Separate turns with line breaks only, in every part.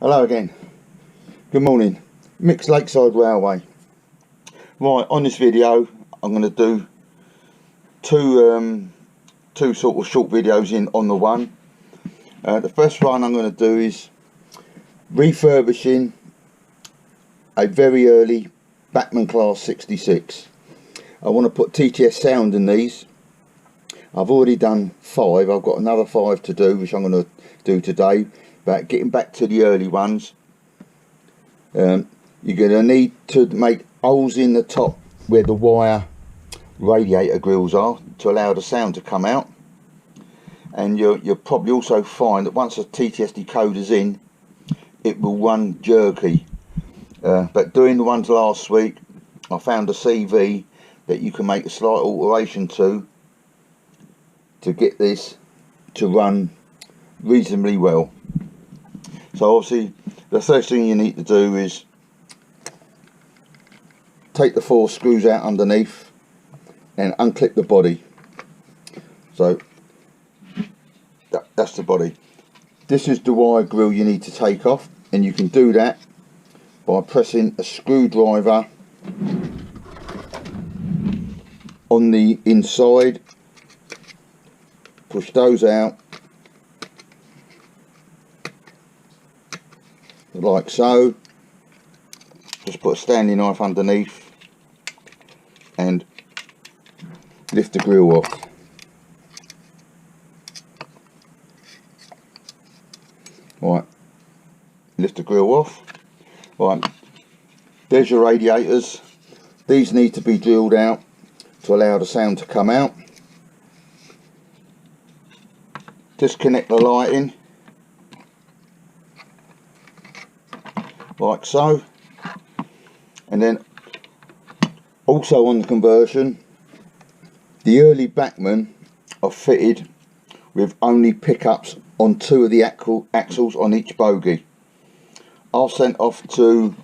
Hello again. Good morning. Micks Lakeside Railway. Right, on this video I'm going to do two sort of short videos on the one. The first one I'm going to do is refurbishing a very early Bachmann Class 66. I want to put TTS sound in these. I've already done 5. I've got another 5 to do, which I'm going to do today. But getting back to the early ones, you're going to need to make holes in the top where the wire radiator grills are to allow the sound to come out. And you'll probably also find that once a TTS decoder's in, it will run jerky. But doing the ones last week, I found a CV that you can make a slight alteration to get this to run reasonably well. So obviously the first thing you need to do is take the 4 screws out underneath and unclip the body. So that's the body. This is the wire grill you need to take off, and you can do that by pressing a screwdriver on the inside. Push those out like so. Just put a standing knife underneath and lift the grill off. Right, lift the grill off. Right, there's your radiators. These need to be drilled out to allow the sound to come out. Disconnect the lighting like so, and then also on the conversion, the early Bachmann are fitted with only pickups on 2 of the axles on each bogie. I've sent off to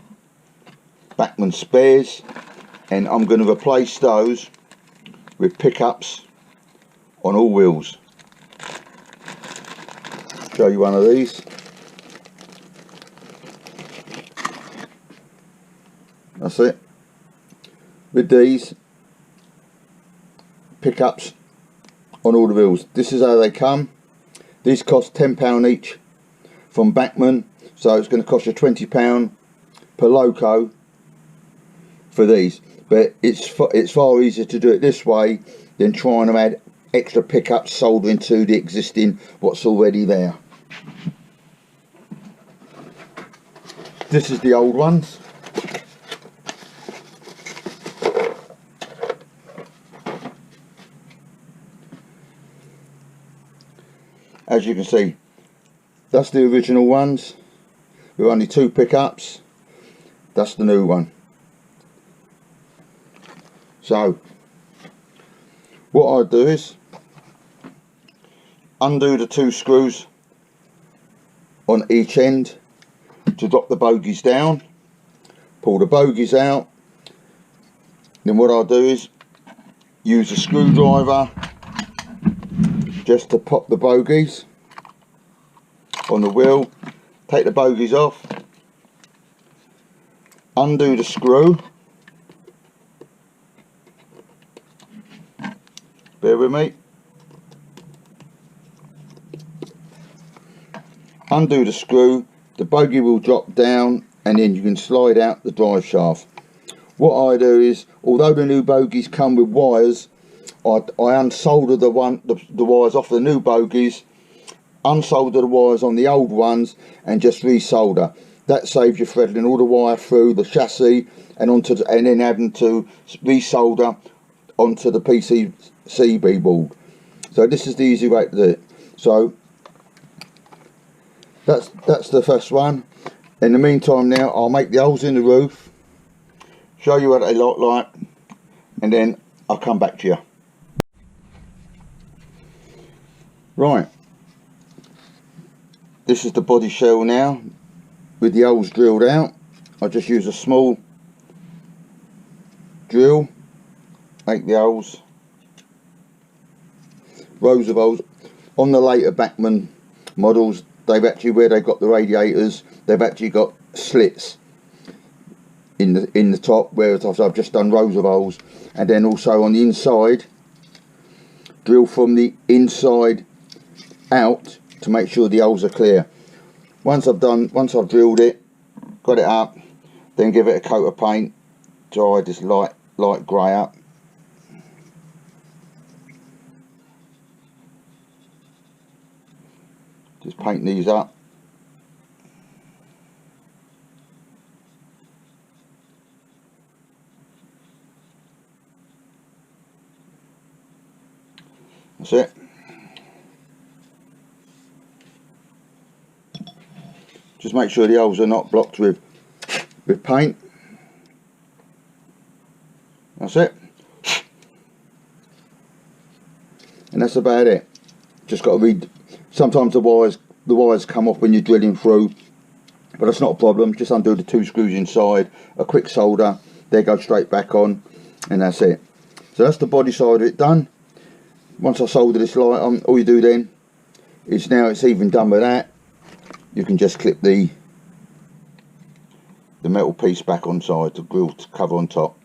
Bachmann spares, and I'm going to replace those with pickups on all wheels. Show you one of these. That's it. With these pickups on all the wheels. This is how they come. These cost £10 each from Bachmann, so it's going to cost you £20 per loco for these. But it's far easier to do it this way than trying to add extra pickups soldering to the existing what's already there. This is the old ones. As you can see, that's the original ones with only 2 pickups. That's the new one. So what I do is undo the 2 screws on each end to drop the bogies down, pull the bogies out. Then what I'll do is use a screwdriver just to pop the bogies on the wheel, take the bogies off, undo the screw, bear with me, undo the screw, the bogie will drop down, and then you can slide out the drive shaft. What I do is, although the new bogies come with wires, I unsolder the wires off the new bogies, unsolder the wires on the old ones, and just resolder. That saves you threading all the wire through the chassis and then having to resolder onto the PCB board. So this is the easy way to do it. So that's the first one. In the meantime now, I'll make the holes in the roof, show you what they look like, and then I'll come back to you. Right, this is the body shell now with the holes drilled out. I just use a small drill, make the holes, rows of holes. On the later Bachmann models, they've actually, where they got the radiators, they've actually got slits in the top, whereas I've just done rows of holes. And then also on the inside, drill from the inside out to make sure the holes are clear. Once I've drilled it, got it up, then give it a coat of paint, dry this light grey up. Just paint these up. That's it. Just make sure the holes are not blocked with paint. That's it. And that's about it. Just got to read. Sometimes the wires come off when you're drilling through, but that's not a problem. Just undo the 2 screws inside, a quick solder, they go straight back on, and that's it. So that's the body side of it done. Once I solder this light on, all you do then is, now it's even done with that, you can just clip the metal piece back on side, the grill cover on top.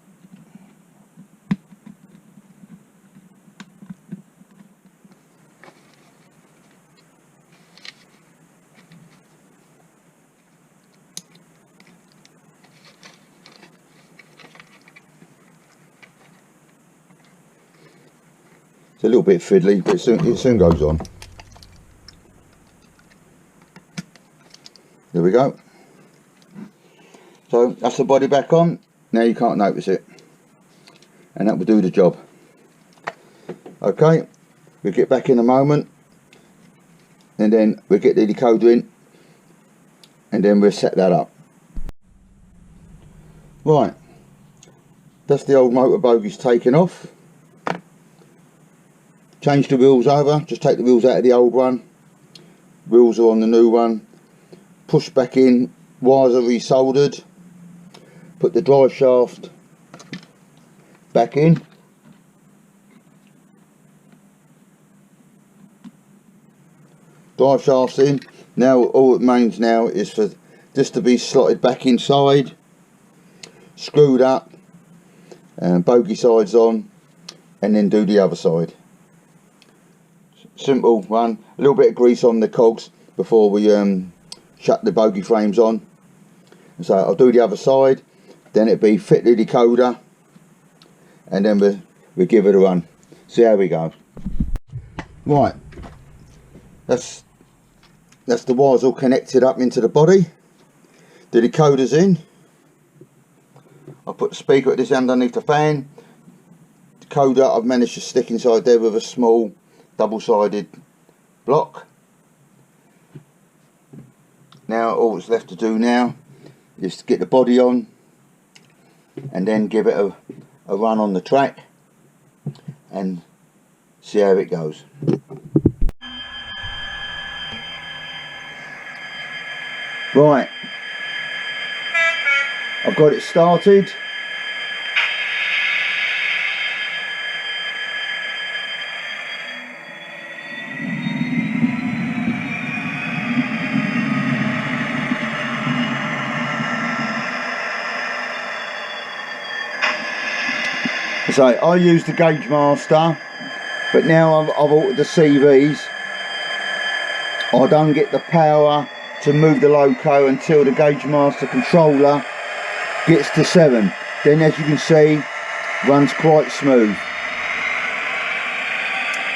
It's a little bit fiddly, but it soon goes on. There we go. So that's the body back on. Now you can't notice it, and that will do the job. Okay, we'll get back in a moment, and then we'll get the decoder in, and then we'll set that up. Right, that's the old motor bogies taken off. Change the wheels over, just take the wheels out of the old one, wheels are on the new one, push back in, wires are resoldered, put the drive shaft back in, drive shaft's in. Now all it remains now is for this to be slotted back inside, screwed up, and bogie sides on, and then do the other side. Simple one. A little bit of grease on the cogs before we shut the bogie frames on. So I'll do the other side, then it'll be fit the decoder, and then we'll give it a run. See how we go. Right, that's the wires all connected up into the body. The decoder's in. I'll put the speaker at this end underneath the fan. Decoder I've managed to stick inside there with a small double-sided block. Now all that's left to do now is to get the body on, and then give it a run on the track and see how it goes. Right, I've got it started. So I use the Gauge Master, but now I've altered the CVs. I don't get the power to move the loco until the Gauge Master controller gets to 7. Then, as you can see, runs quite smooth.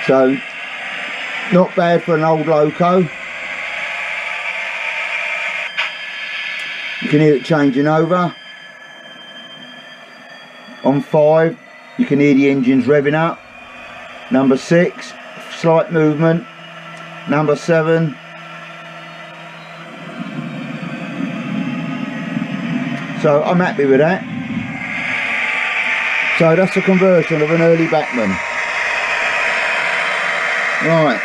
So not bad for an old loco. You can hear it changing over. On 5 you can hear the engines revving up. Number 6, slight movement. Number 7. So I'm happy with that. So that's a conversion of an early Bachmann. Right.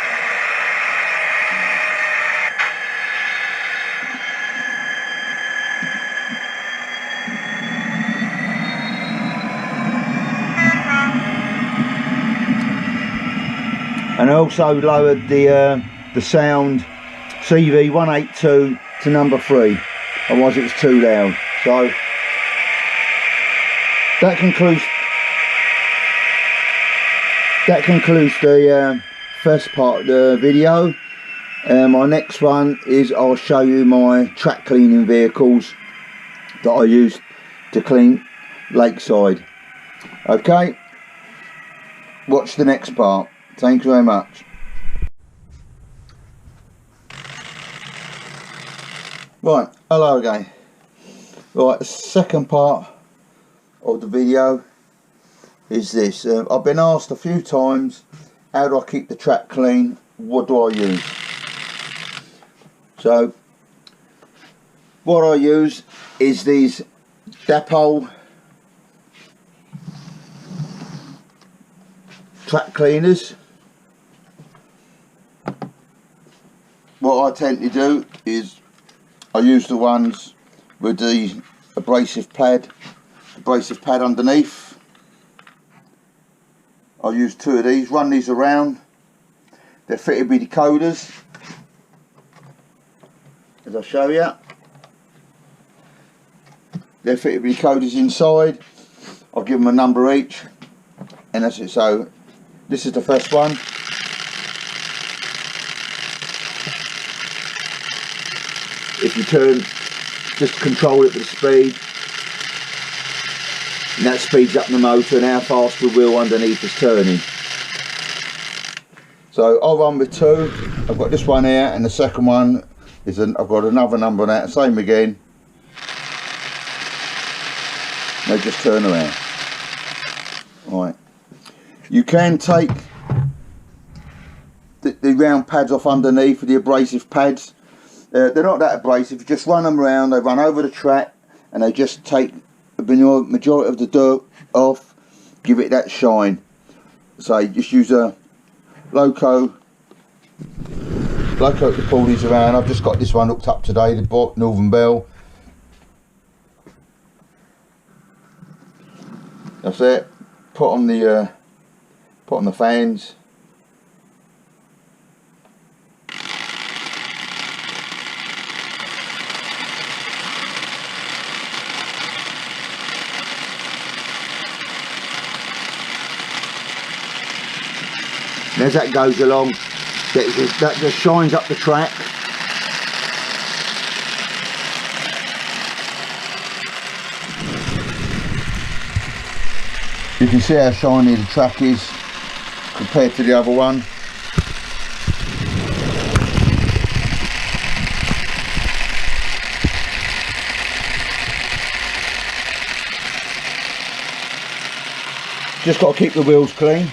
And I also lowered the sound CV 182 to number 3, otherwise it's too loud. So that concludes the first part of the video. My next one is I'll show you my track cleaning vehicles that I use to clean Lakeside. Okay, watch the next part. Thank you very much. Right, hello again. Right, the second part of the video is this. I've been asked a few times, how do I keep the track clean? What do I use? So what I use is these depot track cleaners. What I tend to do is I use the ones with the abrasive pad underneath. I'll use 2 of these, run these around. They're fitted with decoders, as I'll show you. They're fitted with decoders inside. I'll give them a number each, and that's it. So this is the first one. If you turn, just control it with the speed, and that speeds up the motor and how fast the wheel underneath is turning. So I'll run with 2. I've got this one here, and the second one is I've got another number on that, same again. They just turn around. Right. You can take the round pads off underneath with the abrasive pads. They're not that abrasive. You just run them around, they run over the track, and they just take the majority of the dirt off, give it that shine. So just use a loco to pull these around. I've just got this one hooked up today, the Northern Bell. That's it. Put on the fans. And as that goes along, that just shines up the track. You can see how shiny the track is compared to the other one. Just got to keep the wheels clean.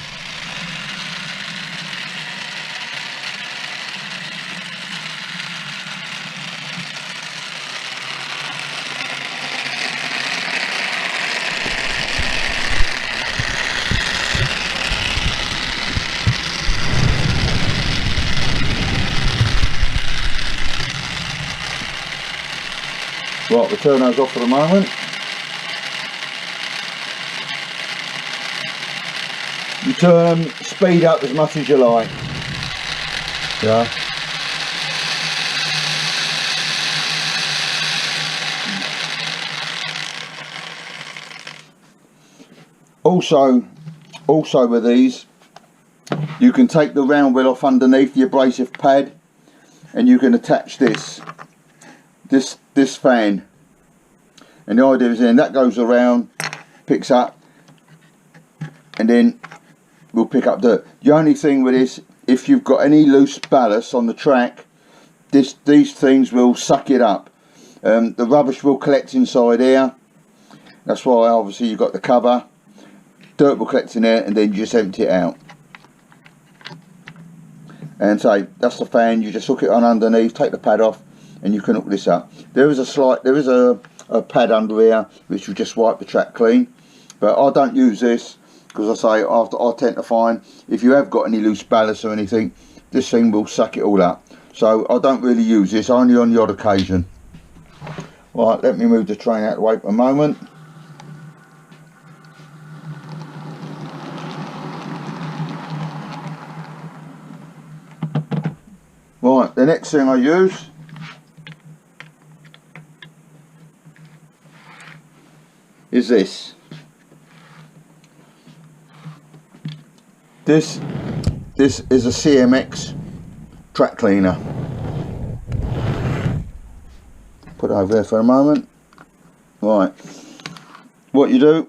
Right, we'll turn those off for the moment. You turn them, speed up as much as you like. Yeah. Also with these, you can take the round wheel off underneath the abrasive pad, and you can attach this fan, and the idea is then that goes around, picks up, and then we'll pick up dirt. The only thing with this, if you've got any loose ballast on the track, these things will suck it up. The rubbish will collect inside here. That's why obviously you've got the cover. Dirt will collect in there, and then you just empty it out. And so that's the fan. You just hook it on underneath, take the pad off, and you can hook this up. There is a pad under here which will just wipe the track clean, but I don't use this because I tend to find if you have got any loose ballast or anything, this thing will suck it all up. So I don't really use this, only on the odd occasion. Right, let me move the train out of the way for a moment. Right, the next thing I use is this. This is a CMX track cleaner. Put it over there for a moment. Right, what you do,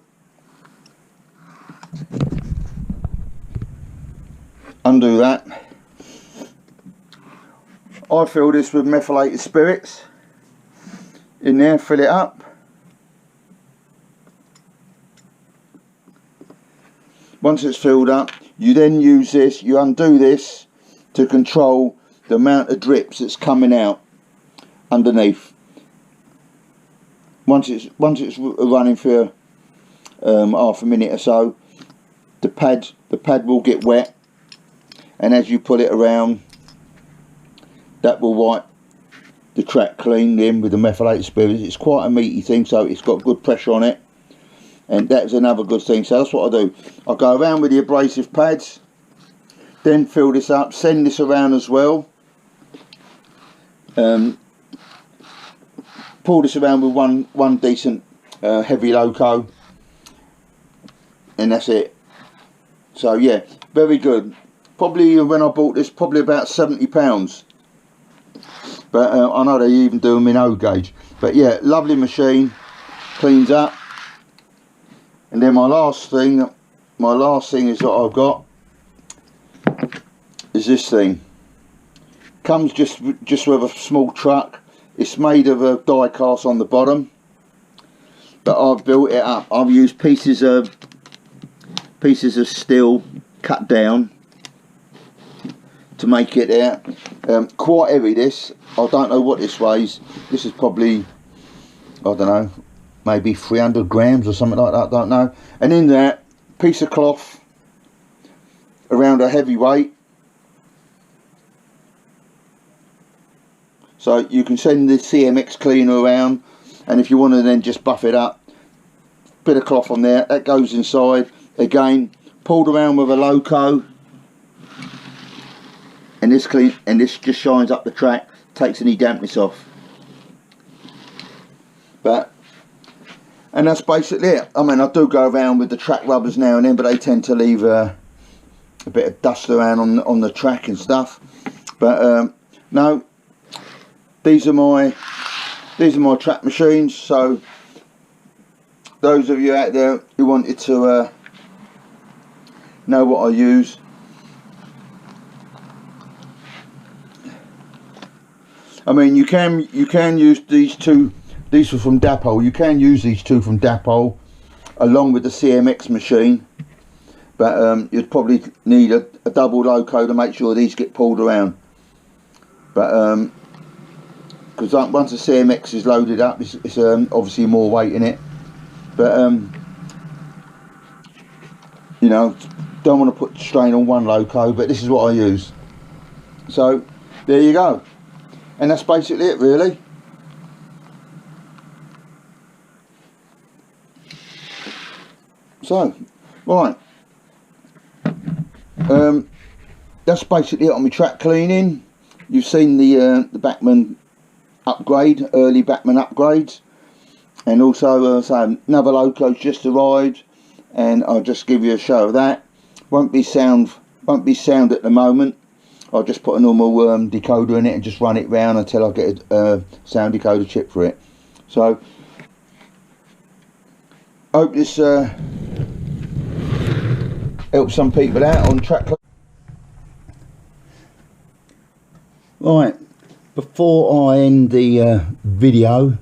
undo that. I fill this with methylated spirits in there, fill it up. Once it's filled up, you then use this, you undo this to control the amount of drips that's coming out underneath. Once it's running for half a minute or so, the pad will get wet, and as you pull it around, that will wipe the track clean in with the methylated spirits. It's quite a meaty thing, so it's got good pressure on it, and that's another good thing. So that's what I do. I go around with the abrasive pads, then fill this up, send this around as well, pull this around with one decent heavy loco, and that's it. So yeah, very good. Probably when I bought this, probably about £70, but I know they even do them in O gauge. But yeah, lovely machine, cleans up. And then my last thing is that I've got is this thing. Comes just with a small truck. It's made of a die cast on the bottom, but I've built it up. I've used pieces of steel cut down to make it there. Quite heavy this. I don't know what this weighs. This is probably, I don't know, maybe 300 grams or something like that, I don't know. And in that, piece of cloth around a heavy weight, so you can send the CMX cleaner around, and if you want to then just buff it up, bit of cloth on there, that goes inside, again pulled around with a loco, and this just shines up the track, takes any dampness off. And that's basically it. I mean, I do go around with the track rubbers now and then, but they tend to leave a bit of dust around on the track and stuff. But no, these are my track machines. So those of you out there who wanted to know what I use, I mean, you can use these two. These were from Dapol. You can use these two from Dapol along with the CMX machine, but you'd probably need a double loco to make sure these get pulled around. But because once the CMX is loaded up, it's obviously more weight in it. But you know, don't want to put strain on one loco, but this is what I use. So there you go, and that's basically it, really. So, right, that's basically it on my track cleaning. You've seen the Bachmann upgrade, early Bachmann upgrades, and also so another loco's just arrived, and I'll just give you a show of that. Won't be sound at the moment. I'll just put a normal decoder in it and just run it round until I get a sound decoder chip for it. So, hope this helps some people out on track. Right, before I end the video,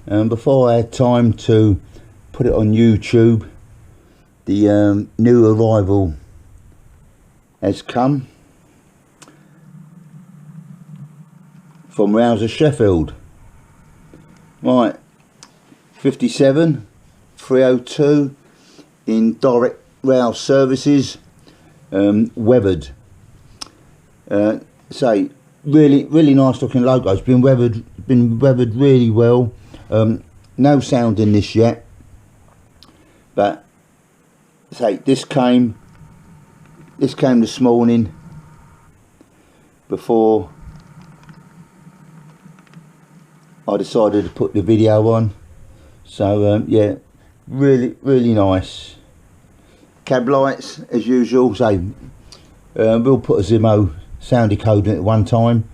before I had time to put it on YouTube, the new arrival has come from Rouser Sheffield. Right, 57 302 in direct rail services, weathered. Say really nice looking logo. It's been weathered really well. No sound in this yet, but say this came this morning before I decided to put the video on. So yeah, really nice. Cab lights as usual. So we'll put a Zimo sound decoder at one time.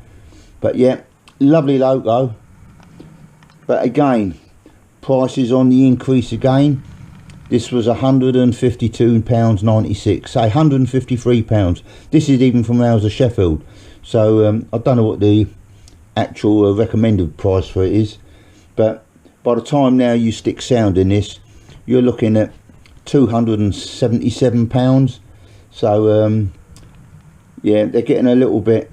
But yeah, lovely logo. But again, prices on the increase again. This was £152.96, say £153. This is even from House of Sheffield. So I don't know what the actual recommended price for it is, but by the time now you stick sound in this, you're looking at £277. So yeah, they're getting a little bit,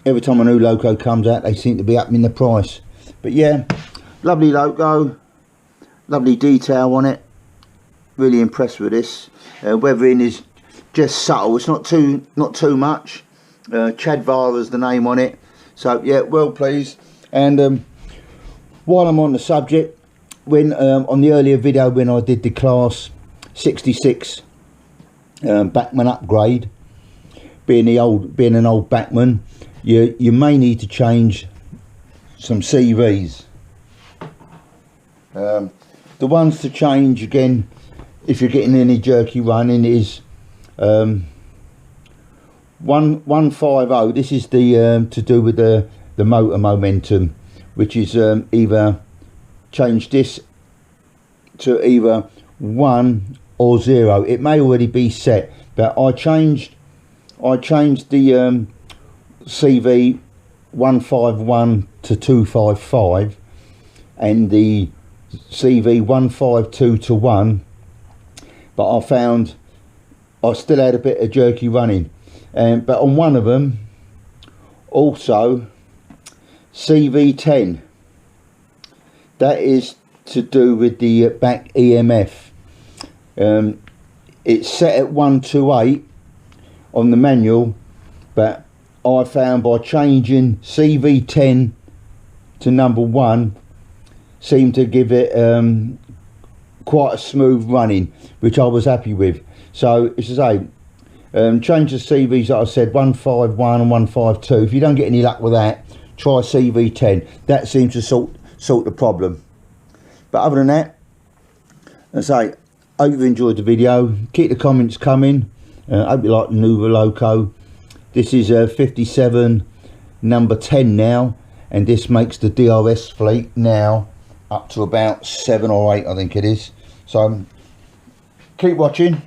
every time a new logo comes out they seem to be upping the price. But yeah, lovely logo, lovely detail on it. Really impressed with this. Weathering is just subtle, it's not too much. Chadvar is the name on it. So yeah, well pleased. And while I'm on the subject, when on the earlier video when I did the class 66 bachmann upgrade, being an old bachmann, you may need to change some CVs. The ones to change again, if you're getting any jerky running, is 150. This is the to do with the motor momentum, which is either change this to either 1 or 0. It may already be set, but I changed the CV 151 to 255 and the CV 152 to 1, but I found I still had a bit of jerky running. But on one of them also CV10, that is to do with the back EMF. It's set at 128 on the manual, but I found by changing CV10 to number 1 seemed to give it quite a smooth running, which I was happy with. So as I say, change the CVs that I said, 151 and 152. If you don't get any luck with that, try CV10. That seems to sort the problem. But other than that, as I say, hope you've enjoyed the video. Keep the comments coming. Hope you like the new loco. This is 57 number 10 now, and this makes the DRS fleet now up to about 7 or 8, I think it is. So keep watching.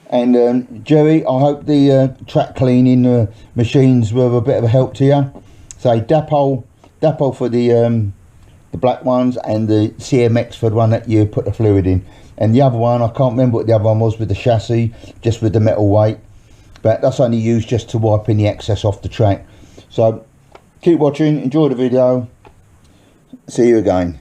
And Jerry, I hope the track cleaning machines were a bit of a help to you. So Dapo for the black ones, and the CMX for the one that you put the fluid in. And the other one, I can't remember what the other one was with the chassis, just with the metal weight. But that's only used just to wipe any excess off the track. So keep watching, enjoy the video. See you again.